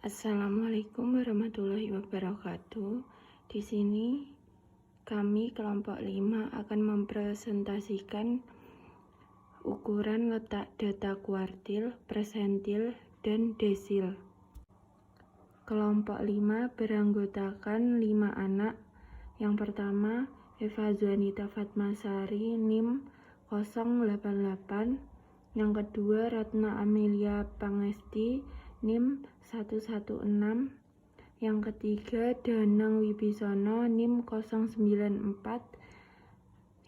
Assalamualaikum warahmatullahi wabarakatuh. Di sini kami kelompok 5 akan mempresentasikan ukuran letak data kuartil, persentil, dan desil. Kelompok 5 beranggotakan 5 anak. Yang pertama, Eva Zuanita Fatmasari, NIM 088. Yang kedua, Ratna Amelia Pangesti, NIM 116. Yang ketiga, Danang Wibisono, NIM 094.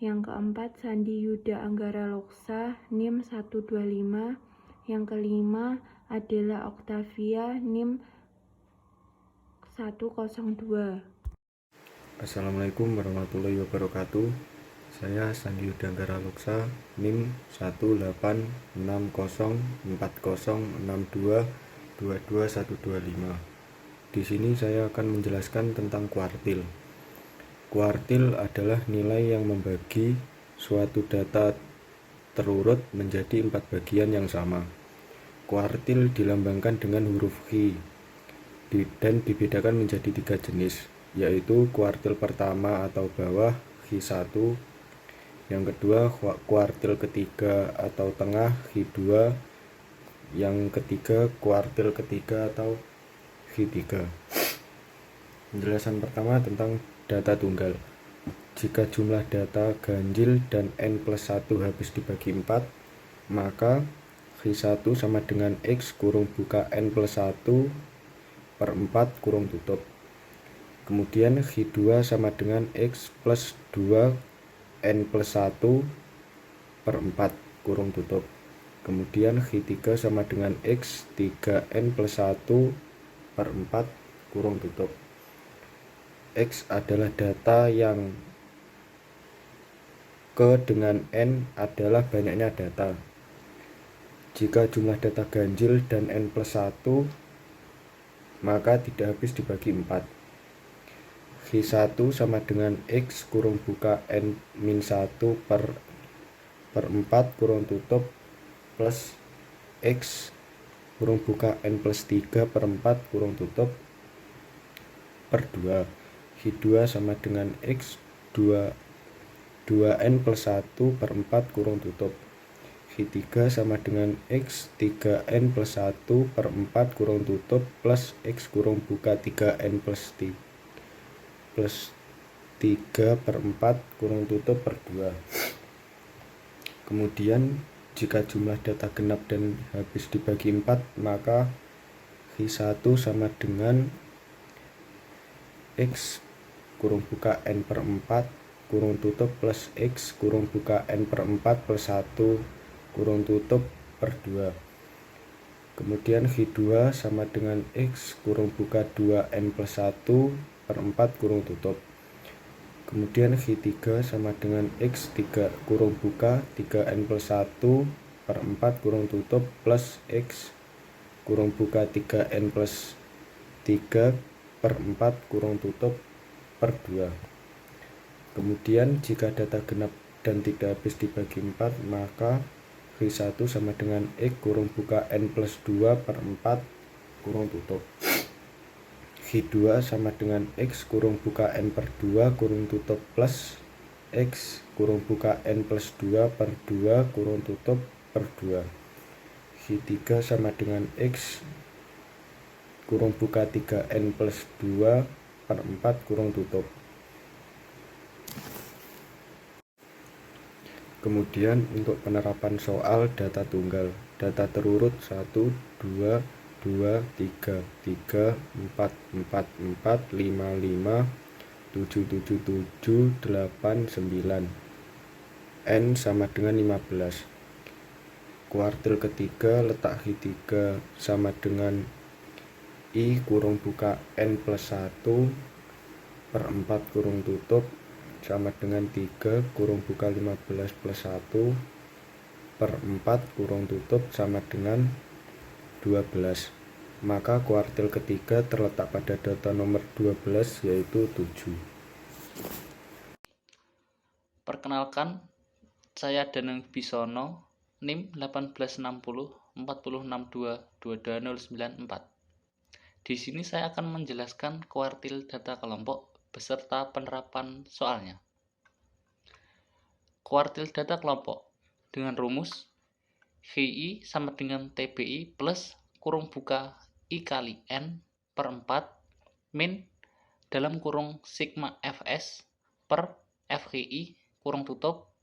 Yang keempat, Sandi Yuda Anggara Loksa, NIM 125. Yang kelima, Adela Oktavia, NIM 102. Assalamualaikum warahmatullahi wabarakatuh. Saya Sandi Yuda Anggara Loksa, NIM 186404062222125. Di sini saya akan menjelaskan tentang kuartil. Kuartil adalah nilai yang membagi suatu data terurut menjadi 4 bagian yang sama. Kuartil dilambangkan dengan huruf Q dan dibedakan menjadi 3 jenis, yaitu kuartil pertama atau bawah Q1, yang kedua kuartil ketiga atau tengah Q2, yang ketiga kuartil ketiga atau Q3. Penjelasan pertama tentang data tunggal. Jika jumlah data ganjil dan n plus 1 habis dibagi 4, maka Q1 sama dengan X kurung buka n plus 1 per 4 kurung tutup. Kemudian Q2 sama dengan X plus 2 n plus 1 per 4 kurung tutup. Kemudian Q3 sama dengan X 3n plus 1 per 4 kurung tutup. X adalah data yang ke dengan n adalah banyaknya data. Jika jumlah data ganjil dan n plus 1, maka tidak habis dibagi 4. Q1 sama dengan X kurung buka n min 1 per 4 kurung tutup plus X kurung buka n plus 3 per 4 kurung tutup per 2. Q2 sama dengan X 2n plus 1 per 4 kurung tutup. Q3 sama dengan X 3n plus 1 per 4 kurung tutup plus X kurung buka 3n plus 3 per 4 kurung tutup per 2. Kemudian jika jumlah data genap dan habis dibagi 4, maka Q1 sama dengan X kurung buka n per 4 kurung tutup plus X kurung buka n per 4 plus 1 kurung tutup per 2. Kemudian Q2 sama dengan X kurung buka 2n plus 1 per 4 kurung tutup. Kemudian Q3 sama dengan X 3 kurung buka 3n plus 1 per 4 kurung tutup plus X kurung buka 3n plus 3 per 4 kurung tutup per 2. Kemudian jika data genap dan tidak habis dibagi 4, maka Q1 sama dengan X kurung buka n plus 2 per 4 kurung tutup. Q2 sama dengan X kurung buka n per 2 kurung tutup plus X kurung buka n plus 2 per 2 kurung tutup per 2. Q3 sama dengan X kurung buka 3n plus 2 per 4 kurung tutup. Kemudian untuk penerapan soal data tunggal, data terurut 1, 2, 2, 3, 3, 4, 4, 4, 5, 5, 7, 7, 7, 8, 9. N sama dengan 15. Kuartil ketiga letak Q3 sama dengan I kurung buka N plus 1 per 4 kurung tutup sama dengan 3 kurung buka 15 plus 1 per 4 kurung tutup sama dengan 12. Maka kuartil ketiga terletak pada data nomor 12, yaitu 7. Perkenalkan, saya Danang Wibisono, NIM 1860 406222094. Di sini saya akan menjelaskan kuartil data kelompok beserta penerapan soalnya. Kuartil data kelompok dengan rumus GI sama dengan TBI plus kurung buka I kali N per 4 min dalam kurung sigma Fs per FGI kurung tutup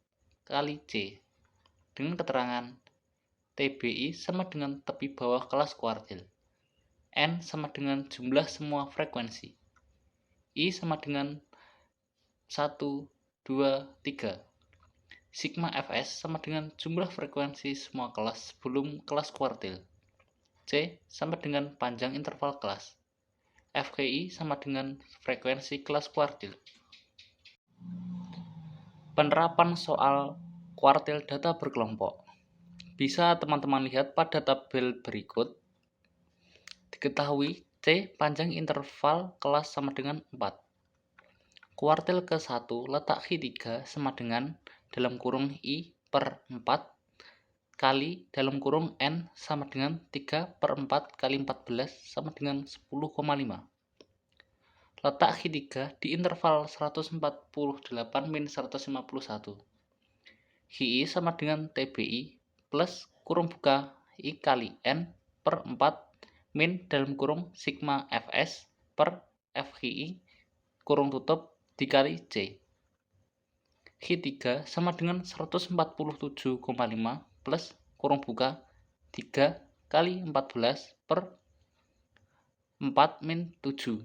kali C dengan keterangan TBI sama dengan tepi bawah kelas kuartil, N sama dengan jumlah semua frekuensi, I sama dengan 1, 2, 3, sigma Fs sama dengan jumlah frekuensi semua kelas sebelum kelas kuartil, C sama dengan panjang interval kelas, FGI sama dengan frekuensi kelas kuartil. Penerapan soal kuartil data berkelompok bisa teman-teman lihat pada tabel berikut. Diketahui C panjang interval kelas sama dengan 4. Kuartil ke-1 letak Q3 sama dengan dalam kurung I per 4 kali dalam kurung N sama dengan 3 per 4 kali 14 sama dengan 10,5. Letak Q3 di interval 148 min 151. GI sama dengan TBI plus kurung buka I kali N per 4 min dalam kurung sigma Fs per FGI kurung tutup dikali C. Q3 sama dengan 147,5 plus kurung buka 3 kali 14 per 4 min 7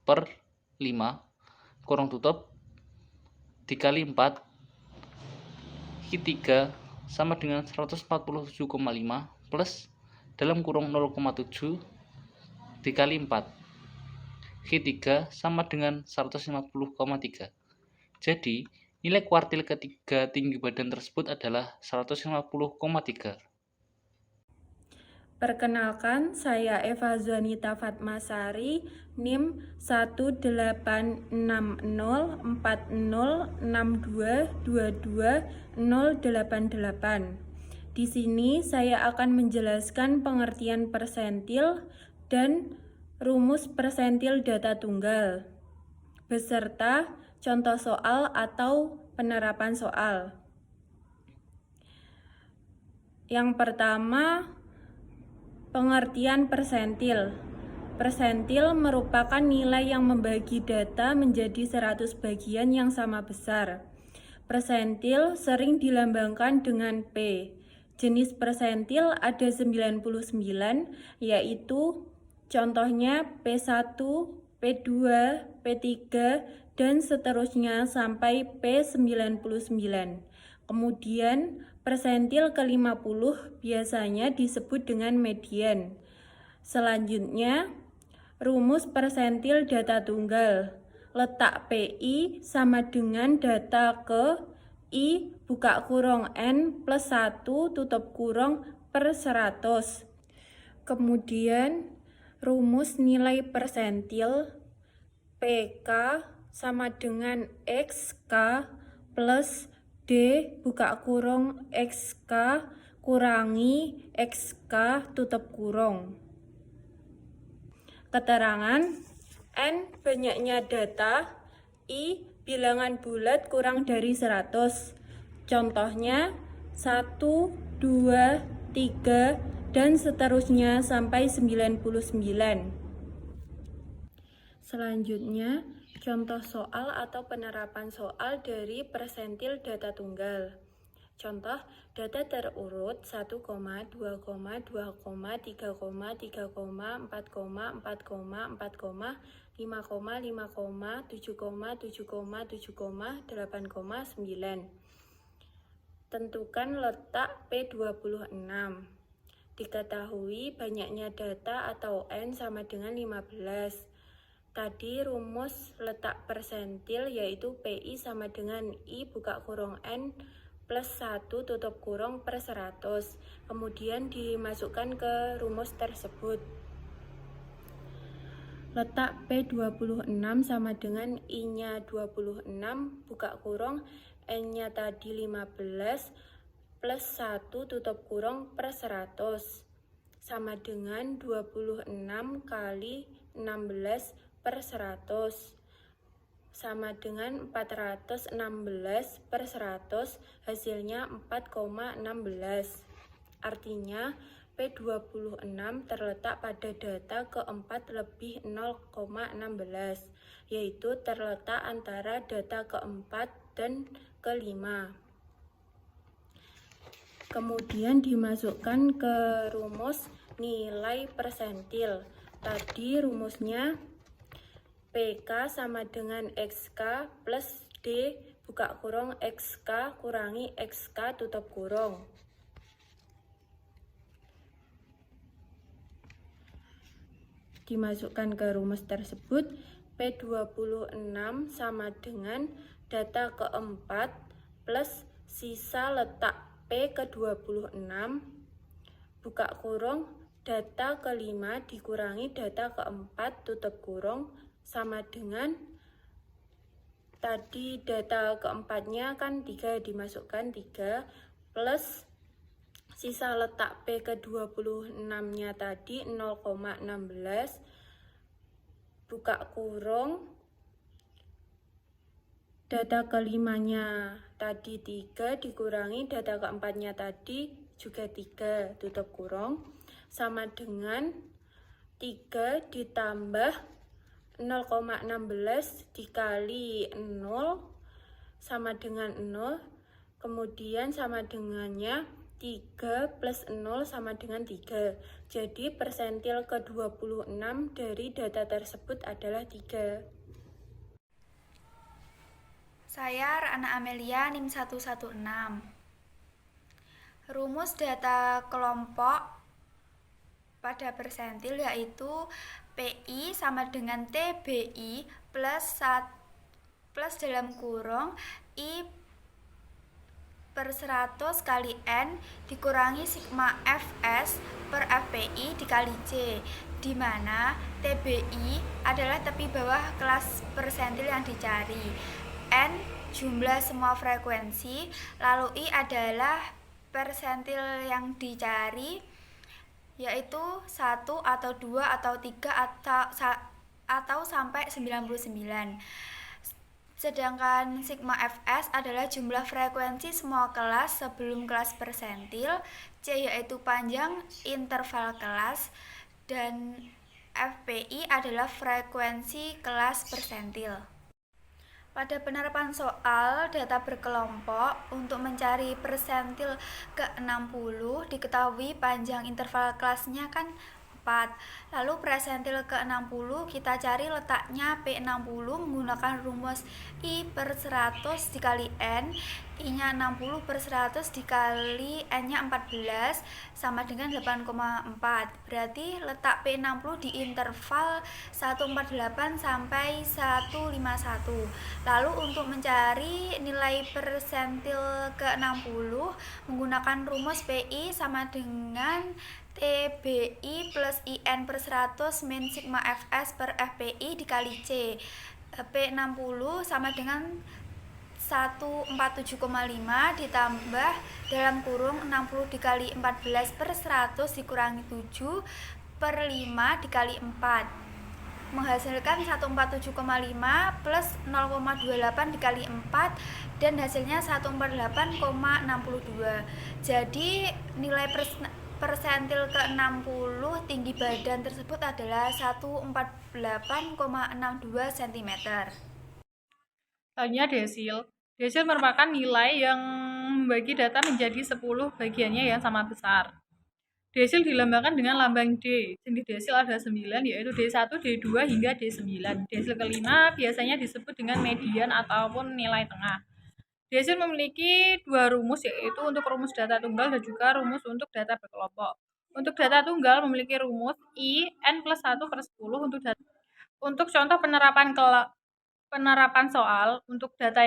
per 5 kurung tutup dikali 4. Q3 sama dengan 147,5 plus dalam kurung 0,7 dikali 4. Q3 sama dengan 150,3. Jadi, nilai kuartil ketiga tinggi badan tersebut adalah 150,3. Perkenalkan, saya Eva Zuanita Fatmasari, NIM 1804062220088. Di sini saya akan menjelaskan pengertian persentil dan rumus persentil data tunggal, beserta contoh soal atau penerapan soal. Yang pertama, pengertian persentil. Persentil merupakan nilai yang membagi data menjadi 100 bagian yang sama besar. Persentil sering dilambangkan dengan P. Jenis persentil ada 99, yaitu contohnya P1, P2, P3, dan seterusnya sampai P99. Kemudian persentil ke-50 biasanya disebut dengan median. Selanjutnya, rumus persentil data tunggal. Letak PI sama dengan data ke I buka kurung N plus 1 tutup kurung per 100. Kemudian, rumus nilai persentil PK sama dengan XK plus D buka kurung XK kurangi XK tutup kurung. Keterangan N banyaknya data, I bilangan bulat kurang dari 100. Contohnya 1, 2, 3, dan seterusnya sampai 99. Selanjutnya, contoh soal atau penerapan soal dari persentil data tunggal. Contoh, data terurut 1, 2, 2, 3, 3, 4, 4, 4, 4, 5, 5, 7, 7, 8,9. Tentukan letak P26. Diketahui banyaknya data atau N sama dengan 15. Tadi rumus letak persentil yaitu PI sama dengan I buka kurung N plus 1 tutup kurung per 100. Kemudian dimasukkan ke rumus tersebut. Letak P26 sama dengan I-nya 26 buka kurung N-nya tadi 15 plus 1 tutup kurung per 100. sama dengan 26 kali 16 per 100 sama dengan 416 per 100, hasilnya 4,16. Artinya P26 terletak pada data keempat lebih 0,16, yaitu terletak antara data keempat dan kelima. Kemudian dimasukkan ke rumus nilai persentil. Tadi rumusnya PK sama dengan XK plus D buka kurung XK kurangi XK tutup kurung. Dimasukkan ke rumus tersebut, P26 sama dengan data keempat plus sisa letak P ke-26 buka kurung data kelima dikurangi data keempat tutup kurung sama dengan tadi data keempatnya kan 3, dimasukkan 3 plus sisa letak P ke-26 nya tadi 0,16 buka kurung data kelimanya tadi 3 dikurangi data keempatnya tadi juga 3 tutup kurung sama dengan 3 ditambah 0,16 dikali 0 sama dengan 0, kemudian sama dengannya 3 plus 0 sama dengan 3. Jadi persentil ke-26 dari data tersebut adalah 3. Saya Rana Amelia NIM 116. Rumus data kelompok pada persentil yaitu PI sama dengan TBI plus dalam kurung I per 100 kali N dikurangi sigma Fs per FPI dikali C, di mana TBI adalah tepi bawah kelas persentil yang dicari, N jumlah semua frekuensi, lalu I adalah persentil yang dicari, yaitu 1 atau 2 atau 3 atau sampai 99. Sedangkan sigma Fs adalah jumlah frekuensi semua kelas sebelum kelas persentil, C yaitu panjang interval kelas, dan FPI adalah frekuensi kelas persentil. Pada penerapan soal data berkelompok untuk mencari persentil ke-60 diketahui panjang interval kelasnya kan 4. Lalu persentil ke-60 kita cari letaknya P60 menggunakan rumus I per 100 dikali N, I-nya 60 per 100 dikali N-nya 14 sama dengan 8,4. Berarti letak P60 di interval 148 sampai 151. Lalu untuk mencari nilai persentil ke-60 menggunakan rumus PI sama dengan TBI plus IN per 100 min sigma Fs per FPI dikali C. P60 sama dengan 147,5 ditambah dalam kurung 60 dikali 14 per 100 dikurangi 7 per 5 dikali 4 menghasilkan 147,5 plus 0,28 dikali 4 dan hasilnya 148,62. Jadi nilai persentil ke-60 tinggi badan tersebut adalah 148,62 cm. Selanjutnya desil. Desil merupakan nilai yang membagi data menjadi 10 bagiannya yang sama besar. Desil dilambangkan dengan lambang D. Jenis desil ada 9, yaitu D1, D2 hingga D9. Desil kelima biasanya disebut dengan median ataupun nilai tengah. Desil memiliki dua rumus, yaitu untuk rumus data tunggal dan juga rumus untuk data berkelompok. Untuk data tunggal memiliki rumus I N plus 1 per 10 untuk data. Untuk contoh penerapan soal untuk data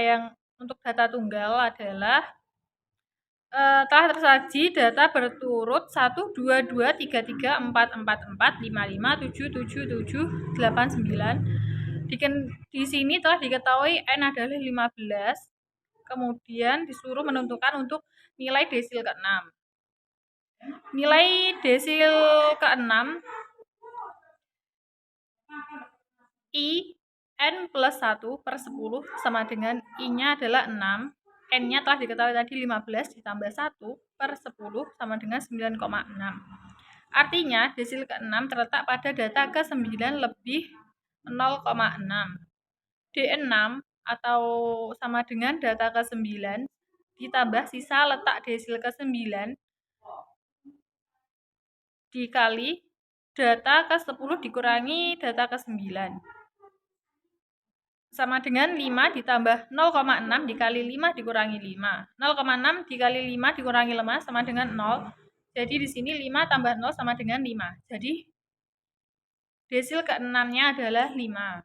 tunggal adalah telah tersaji data berturut 1, 2, 2, 3, 3, 4, 4, 4, 5, 5, 7, 7, 7, 8, 9. Di sini telah diketahui N adalah 15. Kemudian disuruh menentukan untuk nilai desil ke-6. Nilai desil ke-6 I N plus 1 per 10 sama dengan I-nya adalah 6, N-nya telah diketahui tadi 15 ditambah 1 per 10 sama dengan 9,6. Artinya desil ke-6 terletak pada data ke-9 lebih 0,6. D6 atau sama dengan data ke-9 ditambah sisa letak desil ke-9 dikali data ke-10 dikurangi data ke-9. Sama dengan 5 ditambah 0,6 dikali 5 dikurangi 5. 0,6 dikali 5 dikurangi 5 sama dengan 0. Jadi di sini 5 tambah 0 sama dengan 5. Jadi desil ke-6-nya adalah 5.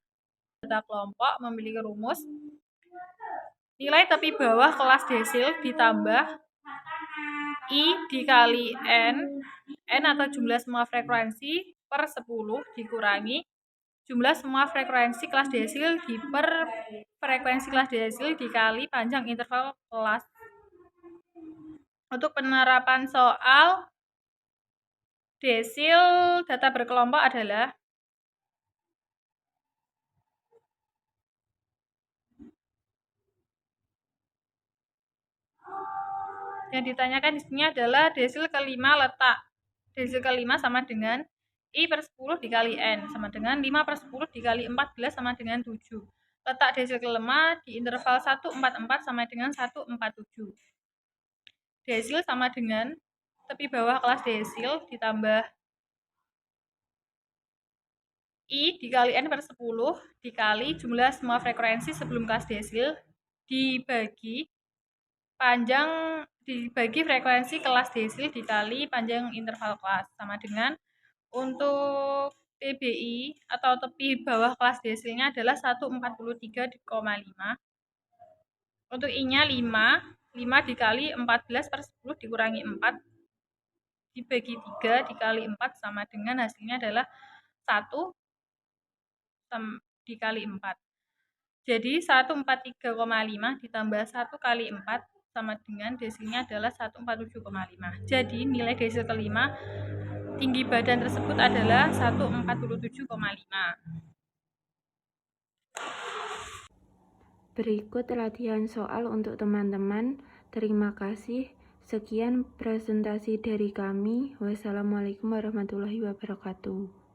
Data kelompok memiliki rumus nilai tepi bawah kelas desil ditambah I dikali N atau jumlah semua frekuensi per 10 dikurangi jumlah semua frekuensi kelas desil per frekuensi kelas desil dikali panjang interval kelas. Untuk penerapan soal desil data berkelompok adalah yang ditanyakan di sini adalah desil kelima letak. Desil kelima sama dengan I per 10 dikali N sama dengan 5 per 10 dikali 14 sama dengan 7. Letak desil kelima di interval 144 sama dengan 147. Desil sama dengan tepi bawah kelas desil ditambah I dikali N per 10 dikali jumlah semua frekuensi sebelum kelas desil dibagi frekuensi kelas desil dikali panjang interval kelas sama dengan untuk TBI atau tepi bawah kelas desilnya adalah 143,5. Untuk I-nya 5 dikali 14 per 10 dikurangi 4 dibagi 3 dikali 4 sama dengan hasilnya adalah 1 dikali 4. Jadi 143,5 ditambah 1 kali 4 sama dengan desilnya adalah 147,5. Jadi nilai desil kelima tinggi badan tersebut adalah 147,5. Berikut latihan soal untuk teman-teman. Terima kasih. Sekian presentasi dari kami. Wassalamualaikum warahmatullahi wabarakatuh.